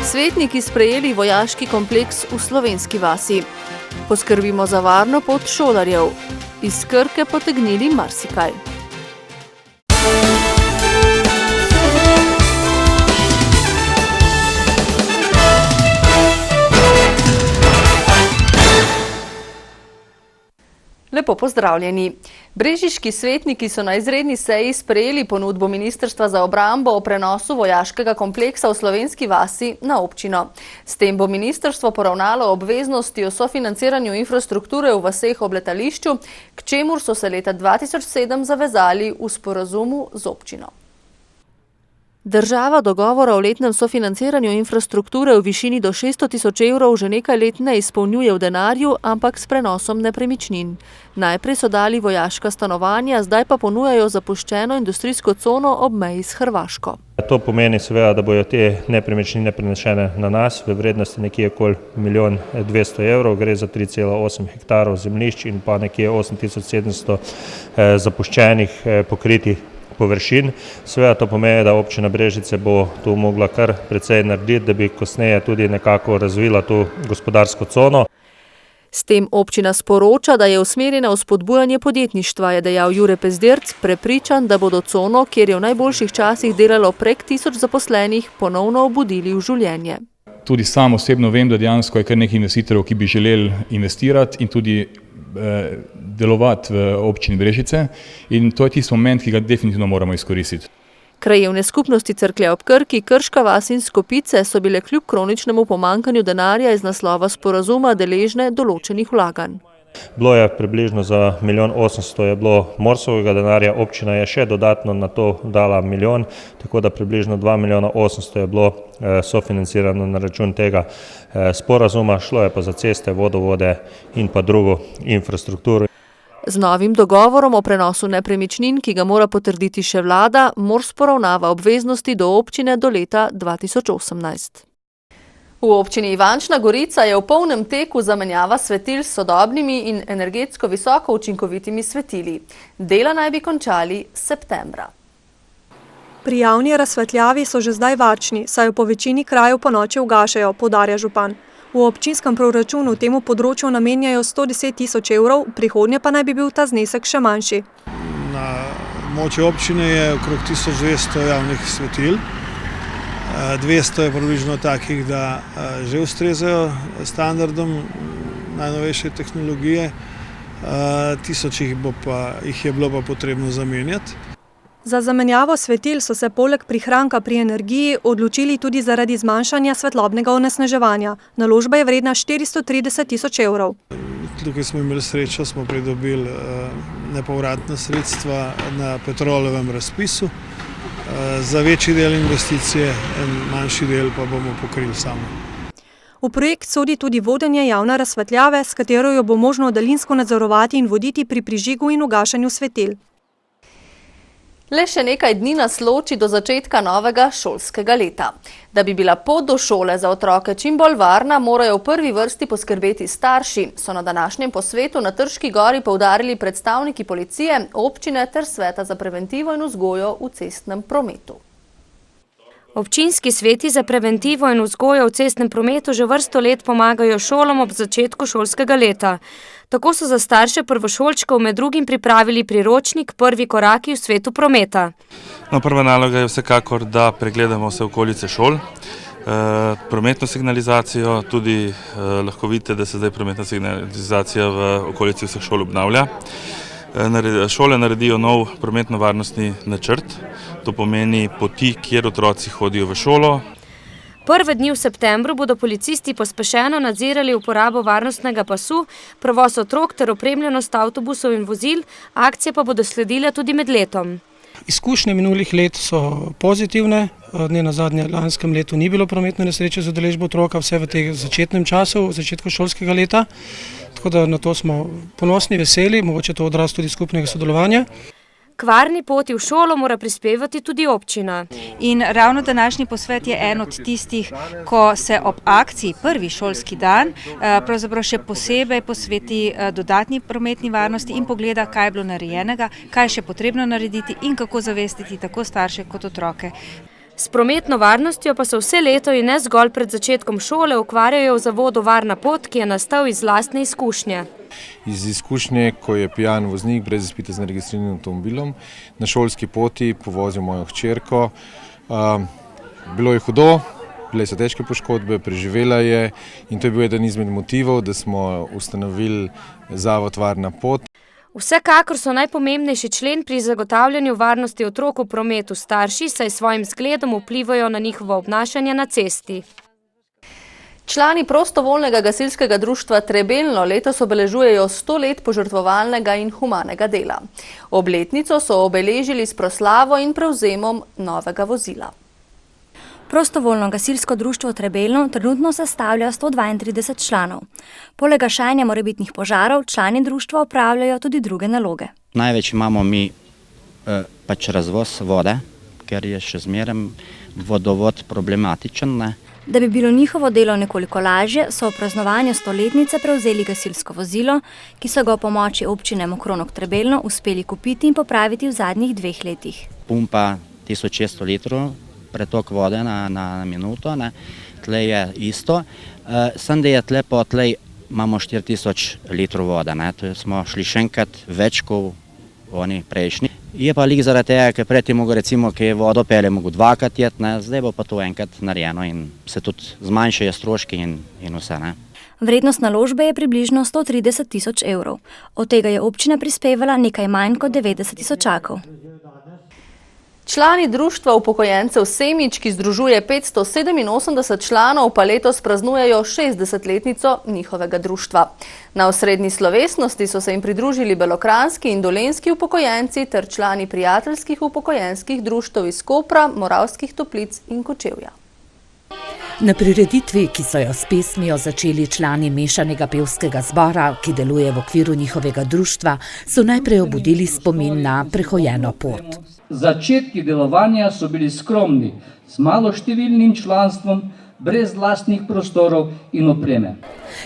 Svetniki sprejeli vojaški kompleks v Slovenski vasi. Poskrbimo za varno pot šolarjev. Iz Krke potegnili marsikaj. Lepo pozdravljeni. Brežiški svetniki so na izredni seji sprejeli ponudbo Ministrstva za obrambo o prenosu vojaškega kompleksa v Slovenski vasi na občino. S tem bo ministrstvo poravnalo obveznosti o sofinanciranju infrastrukture v vaseh ob letališču, k čemur so se leta 2007 zavezali v sporazumu z občino. Država dogovora o letnem sofinanciranju infrastrukture v višini do 600 tisoč evrov že nekaj let ne izpolnjuje v denarju, ampak s prenosom nepremičnin. Najprej so dali vojaška stanovanja, zdaj pa ponujajo zapuščeno industrijsko cono ob meji s Hrvaško. To pomeni seveda, da bojo te nepremičnine prenešene na nas v vrednosti nekje okoli 1 200 000 evrov, gre za 3,8 hektarov zemljišč in pa nekje 8700 zapuščenih pokritih površin. Seveda to pomeni, da občina Brežice bo tu mogla kar precej narediti, da bi kasneje tudi nekako razvila tu gospodarsko cono. S tem občina sporoča, da je usmerjena v spodbujanje podjetništva, je dejal Jure Pezdirc, prepričan, da bodo cono, kjer je v najboljših časih delalo prek 1000 zaposlenih, ponovno obudili v življenje. Tudi sam osebno vem, da dejansko je kar nekaj investitorjev, ki bi želeli investirati in tudi delovati v občini Brežice, in to je tisti moment, ki ga definitivno moramo izkoristiti. Krajevne skupnosti Cerklje ob Krki, Krška vas in Skopice so bile kljub kroničnemu pomanjkanju denarja iz naslova sporazuma deležne določenih vlaganj. Bilo je približno za 1 800 000 je bilo Morsovega denarja, občina je še dodatno na to dala 1 milijon, tako da približno 2 800 000 je bilo sofinancirano na račun tega sporazuma, šlo je pa za ceste, vodovode in pa drugo infrastrukturo. Z novim dogovorom o prenosu nepremičnin, ki ga mora potrditi še vlada, Mors poravnava obveznosti do občine do leta 2018. V občini Ivančna Gorica je v polnem teku zamenjava svetil s sodobnimi in energetsko visoko učinkovitimi svetili. Dela naj bi končali septembra. Pri javni razsvetljavi so že zdaj varčni, saj jo po večini krajev ponoči ugašajo, poudarja župan. V občinskem proračunu temu področju namenjajo 110 tisoč evrov, prihodnje pa naj bi bil ta znesek še manjši. Na moči občine je okrog 1200 javnih svetil. 200 je približno takih, da že ustrezajo standardom najnovejše tehnologije, 1000 jih je bilo pa potrebno zamenjati. Za zamenjavo svetil so se poleg prihranka pri energiji odločili tudi zaradi zmanjšanja svetlobnega onesnaževanja. Naložba je vredna 430 tisoč evrov. Tukaj smo imeli srečo, smo pridobili nepovratna sredstva na Petrolovem razpisu. Za večji del investicije, manjši del pa bomo pokrili sami. V projekt sodi tudi vodenje javne razsvetljave, s katero jo bo možno daljinsko nadzorovati in voditi pri prižigu in ugašanju svetil. Le še nekaj dni nas loči do začetka novega šolskega leta. Da bi bila pot do šole za otroke čim bolj varna, morajo v prvi vrsti poskrbeti starši, so na današnjem posvetu na Trški gori poudarili predstavniki policije, občine ter Sveta za preventivo in vzgojo v cestnem prometu. Občinski sveti za preventivo in vzgojo v cestnem prometu že vrsto let pomagajo šolam ob začetku šolskega leta. Tako so za starše prvošolčkov med drugim pripravili priročnik Prvi koraki v svetu prometa. Prva naloga je vsekakor, da pregledamo vse okolice šol, prometno signalizacijo, tudi lahko vidite, da se zdaj prometna signalizacija v okolici vseh šol obnavlja. Šole naredijo nov prometno-varnostni načrt, to pomeni poti, kjer otroci hodijo v šolo. Prve dni v septembru bodo policisti pospešeno nadzirali uporabo varnostnega pasu, prevoz otrok ter opremljenost avtobusov in vozil, akcije pa bodo sledile tudi med letom. Izkušnje minulih let so pozitivne, ne nazadnje lanskem letu ni bilo prometne nesreče z udeležbo otroka, vse v tem začetnem času, v začetku šolskega leta, tako da na to smo ponosni, veseli, mogoče to odraz tudi skupnega sodelovanja. K varni poti v šolo mora prispevati tudi občina. In ravno današnji posvet je en od tistih, ko se ob akciji Prvi šolski dan pravzaprav še posebej posveti dodatni prometni varnosti in pogleda, kaj je bilo narejenega, kaj je še potrebno narediti in kako zavestiti tako starše kot otroke. S prometno varnostjo pa se vse leto in ne zgolj pred začetkom šole ukvarjajo v zavodu Varna pot, ki je nastal iz lastne izkušnje. Iz izkušnje, ko je pijan voznik brez izpita z neregistriranim avtomobilom na šolski poti povozil mojo hčerko. Bilo je hudo, bile so težke poškodbe, preživela je in to je bil eden izmed motivov, da smo ustanovili zavod Varna pot. Vsekakor so najpomembnejši člen pri zagotavljanju varnosti otrok v prometu starši, saj svojim zgledom vplivajo na njihovo obnašanje na cesti. Člani prostovoljnega gasilskega društva Trebelno letos obeležujejo 100 let požrtvovalnega in humanega dela. Obletnico so obeležili s proslavo in prevzemom novega vozila. Prostovoljno gasilsko društvo Trebelno trenutno sestavlja 132 članov. Poleg gašenja morebitnih požarov, člani društva opravljajo tudi druge naloge. Največ imamo mi razvoz vode, ker je še zmeraj vodovod problematičen. Da bi bilo njihovo delo nekoliko lažje, so v praznovanju 100-letnice prevzeli gasilsko vozilo, ki so ga v pomoči občine Mokronog Trebelno uspeli kupiti in popraviti v zadnjih 2 letih. Pumpa 1600 litrov, pretok vode na minuto, tle je isto. Sem da je tle imamo 4000 litrov vode, to smo šli še enkrat več kot oni prejšnji. Je pa lik zaradi tega, ker pred tem recimo, ki je vodo pele, mogo 2krat jet, zdaj bo pa to enkrat narejeno in se tudi zmanjšajo stroški in vse. Vrednost naložbe je približno 130 000 evrov. Od tega je občina prispevala nekaj manj kot 90 tisočakov. Člani društva upokojencev Semič, ki združuje 587 članov, pa letos praznujejo 60-letnico njihovega društva. Na osrednji slovesnosti so se jim pridružili belokranjski in dolenjski upokojenci ter člani prijateljskih upokojenskih društev iz Kopra, Moravskih Toplic in Kočevja. Na prireditvi, ki so jo s pesmijo začeli člani mešanega pevskega zbora, ki deluje v okviru njihovega društva, so najprej obudili spomin na prehojeno pot. Začetki delovanja so bili skromni, z maloštevilnim članstvom, brez lastnih prostorov in opreme.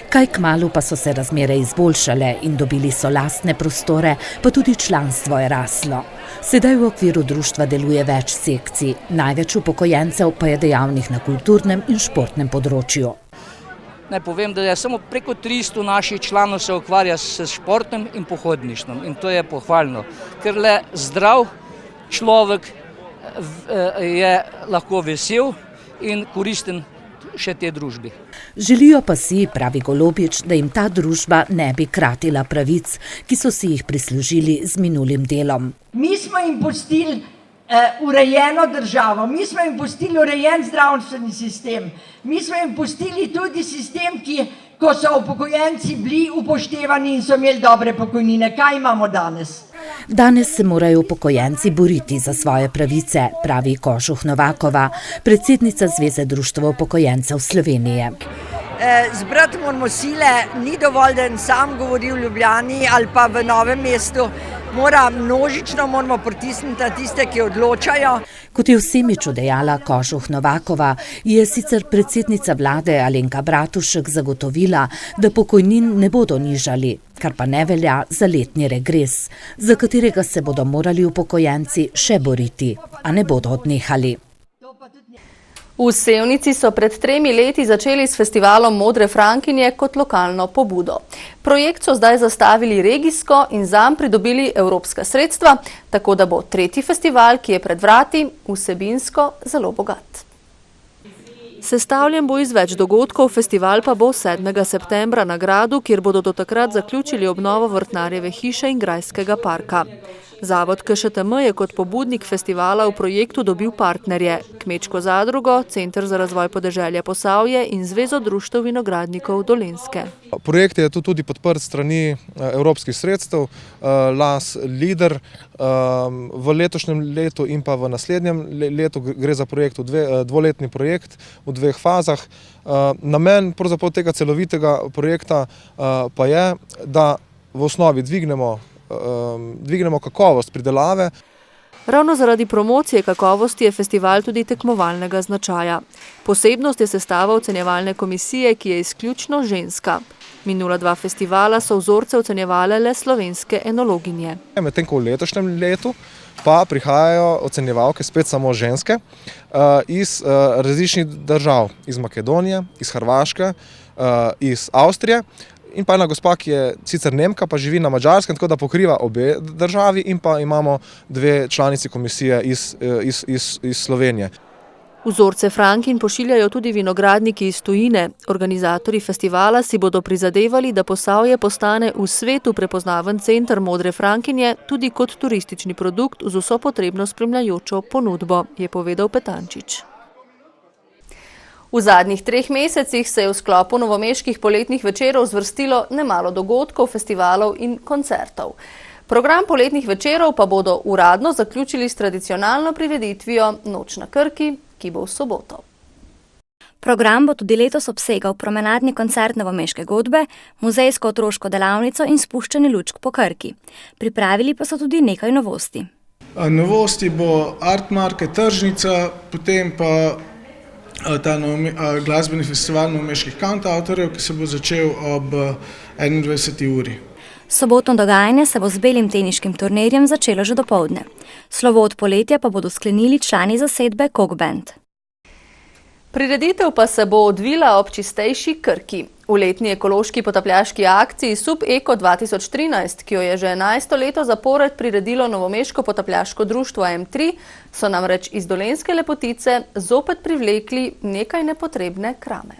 Kaj kmalu pa so se razmere izboljšale in dobili so lastne prostore, pa tudi članstvo je raslo. Sedaj v okviru društva deluje več sekcij, največ upokojencev pa je dejavnih na kulturnem in športnem področju. Naj povem, da je samo preko 300 naših članov se ukvarja s športom in pohodništvom in to je pohvalno, ker le zdrav človek je lahko vesel in koristen še te družbi. Želijo pa si, pravi Golobič, da jim ta družba ne bi kratila pravic, ki so si jih prislužili z minulim delom. Mi smo jim pustili urejeno državo, mi smo jim pustili urejen zdravstveni sistem, mi smo jim pustili tudi sistem, ko so upokojenci bili upoštevani in so imeli dobre pokojnine. Kaj imamo danes? Danes se morajo upokojenci boriti za svoje pravice, pravi Kožuh Novakova, predsednica Zveze društva upokojencev Slovenije. Zbrati moramo sile, ni dovolj, da en sam govori v Ljubljani ali pa v Novem mestu. Množično moramo pritisniti na tiste, ki odločajo. Kot je v Semiču dejala Kožuh Novakova, je sicer predsednica vlade Alenka Bratušek zagotovila, da pokojnin ne bodo nižali, kar pa ne velja za letni regres, za katerega se bodo morali upokojenci še boriti, a ne bodo odnehali. V Sevnici so pred 3 leti začeli s festivalom Modre Frankinje kot lokalno pobudo. Projekt so zdaj zastavili regijsko in zanj pridobili evropska sredstva, tako da bo 3. festival, ki je pred vrati, vsebinsko zelo bogat. Sestavljen bo iz več dogodkov, festival pa bo 7. septembra na gradu, kjer bodo do takrat zaključili obnovo Vrtnarjeve hiše in Grajskega parka. Zavod KŠTM je kot pobudnik festivala v projektu dobil partnerje, Kmečko zadrugo, Center za razvoj podeželja Posavje in Zvezo društev vinogradnikov Dolenjske. Projekt je tudi podprt strani evropskih sredstev, LAS LEADER. V letošnjem letu in pa v naslednjem letu gre za projekt, dvoletni projekt v 2 fazah. Namen pravzaprav tega celovitega projekta pa je, da v osnovi dvignemo kakovost pridelave. Ravno zaradi promocije kakovosti je festival tudi tekmovalnega značaja. Posebnost je sestava ocenjevalne komisije, ki je izključno ženska. Minula 2 festivala so vzorce ocenjevale le slovenske enologinje. Medtem ko v letošnjem letu pa prihajajo ocenjevalke spet samo ženske iz različnih držav, iz Makedonije, iz Hrvaške, iz Avstrije in pa ena gospa, ki je sicer Nemka, pa živi na Madžarskem, tako da pokriva obe državi in pa imamo 2 članici komisije iz Slovenije. Vzorce Frankin pošiljajo tudi vinogradniki iz tujine. Organizatorji festivala si bodo prizadevali, da Posavje postane v svetu prepoznaven center modre Frankinje tudi kot turistični produkt z vso potrebno spremljajočo ponudbo, je povedal Petančič. V zadnjih 3 mesecih se je v sklopu novomeških poletnih večerov zvrstilo nemalo dogodkov, festivalov in koncertov. Program poletnih večerov pa bodo uradno zaključili s tradicionalno prireditvijo Noč na Krki, ki bo v soboto. Program bo tudi letos obsegal promenadni koncert novomeške godbe, muzejsko otroško delavnico in spuščanje lučk po Krki. Pripravili pa so tudi nekaj novosti. Novosti bo Art Market tržnica, potem pa ta glasbeni festival novomeških kantavtorjev, ki se bo začel ob 21. uri. Sobotno dogajanje se bo z belim teniškim turnirjem začelo že dopoldne. Slovo od poletja pa bodo sklenili člani zasedbe Kok Band. Prireditev pa se bo odvila ob čistejši Krki. V letni ekološki potapljaški akciji Sub Eko 2013, ki jo je že 11. leto zapored priredilo novomeško potapljaško društvo M3, so namreč iz Dolenjske lepotice zopet privlekli nekaj nepotrebne krame.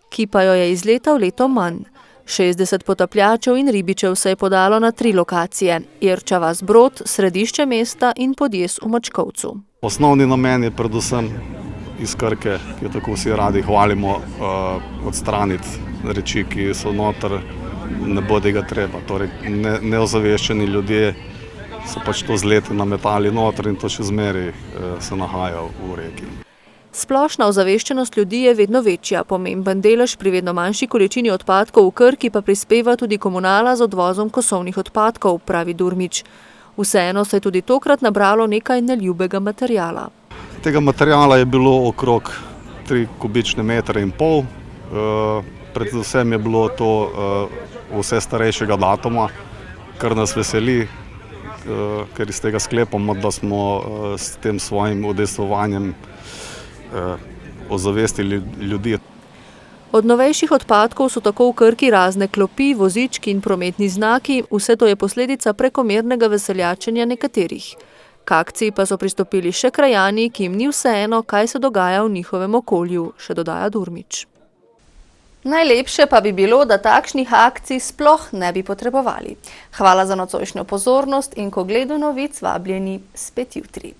Ki pa jo je iz leta v leto manj. 60 potapljačev in ribičev se je podalo na 3 lokacije: Jerča vas Brod, središče mesta in Podjes v Mačkovcu. Osnovni namen je predvsem iz Krke, ki jo tako vsi radi hvalimo, odstraniti reči, ki so noter, ne bodi ga treba. Torej, neozaveščeni ljudje so pač to z leti nametali noter in to še zmeraj se nahaja v reki. Splošna ozaveščenost ljudi je vedno večja, pomemben delež pri vedno manjši količini odpadkov v Krki pa prispeva tudi komunala z odvozom kosovnih odpadkov, pravi Durmič. Vseeno se je tudi tokrat nabralo nekaj neljubega materijala. Tega materijala je bilo okrog 3 kubične metre in pol. Predvsem je bilo to vse starejšega datuma, kar nas veseli, ker iz tega sklepamo, da smo s tem svojim udejstvovanjem ozavestili ljudi. Od novejših odpadkov so tako v Krki razne klopi, vozički in prometni znaki, vse to je posledica prekomernega veseljačenja nekaterih. K akciji pa so pristopili še krajani, ki jim ni vseeno, kaj se dogaja v njihovem okolju, še dodaja Durmič. Najlepše pa bi bilo, da takšnih akcij sploh ne bi potrebovali. Hvala za nocojšnjo pozornost in ko gledu novic vabljeni spet jutri.